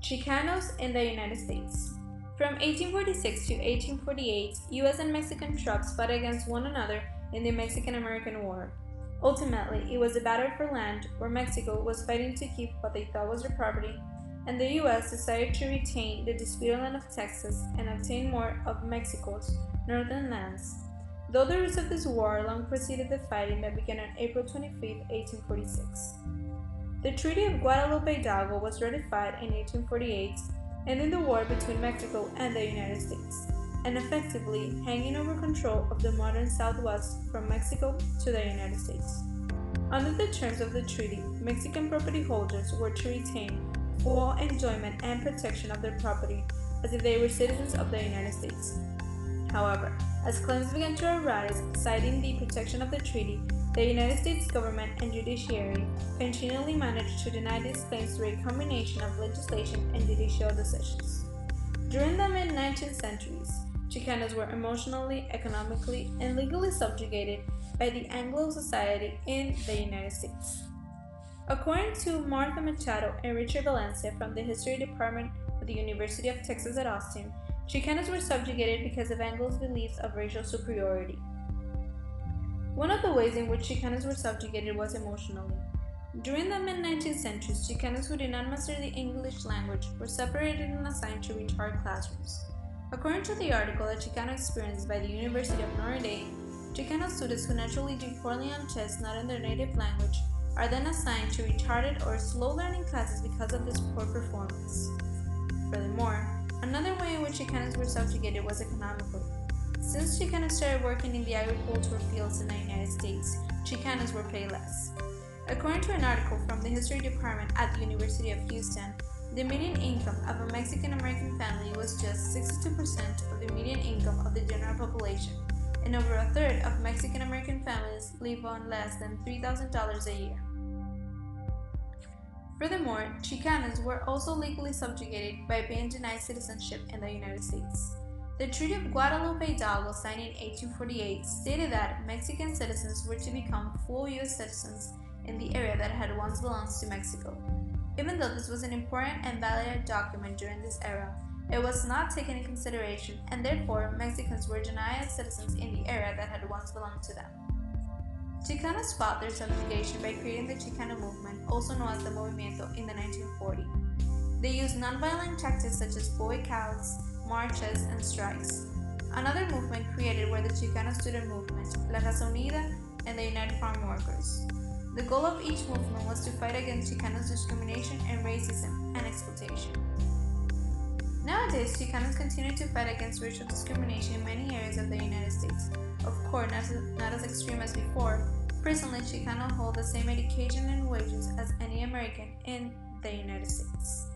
Chicanos in the United States. From 1846 to 1848, U.S. and Mexican troops fought against one another in the Mexican-American War. Ultimately, it was a battle for land where Mexico was fighting to keep what they thought was their property, and the U.S. decided to retain the disputed land of Texas and obtain more of Mexico's northern lands. Though the roots of this war long preceded the fighting that began on April 25, 1846. The Treaty of Guadalupe Hidalgo was ratified in 1848, ending the war between Mexico and the United States, and effectively handing over control of the modern Southwest from Mexico to the United States. Under the terms of the treaty, Mexican property holders were to retain full enjoyment and protection of their property as if they were citizens of the United States. However, as claims began to arise citing the protection of the treaty, the United States government and judiciary continually managed to deny these claims through a combination of legislation and judicial decisions. During the mid-19th centuries, Chicanos were emotionally, economically, and legally subjugated by the Anglo society in the United States. According to Martha Machado and Richard Valencia from the History Department of the University of Texas at Austin, Chicanos were subjugated because of Anglo's beliefs of racial superiority. One of the ways in which Chicanos were subjugated was emotionally. During the mid-19th century, Chicanos who did not master the English language were separated and assigned to retired classrooms. According to the article A Chicano Experience by the University of Notre Dame, Chicano students who naturally do poorly on tests not in their native language are then assigned to retarded or slow learning classes because of this poor performance. Furthermore, another way in which Chicanos were subjugated was economically. Since Chicanos started working in the agricultural fields in the United States, Chicanos were paid less. According to an article from the History Department at the University of Houston, the median income of a Mexican-American family was just 62% of the median income of the general population, and over a third of Mexican-American families live on less than $3,000 a year. Furthermore, Chicanos were also legally subjugated by being denied citizenship in the United States. The Treaty of Guadalupe Hidalgo, signed in 1848, stated that Mexican citizens were to become full U.S. citizens in the area that had once belonged to Mexico. Even though this was an important and valid document during this era, it was not taken into consideration, and therefore Mexicans were denied as citizens in the area that had once belonged to them. Chicanos fought their subjugation by creating the Chicano movement, also known as the Movimiento, in the 1940s. They used nonviolent tactics such as boycotts, marches, and strikes. Another movement created were the Chicano Student Movement, La Raza Unida, and the United Farm Workers. The goal of each movement was to fight against Chicanos' discrimination and racism and exploitation. Nowadays, Chicanos continue to fight against racial discrimination in many areas of the United States. Of course, not as extreme as before. Presently, Chicanos hold the same education and wages as any American in the United States.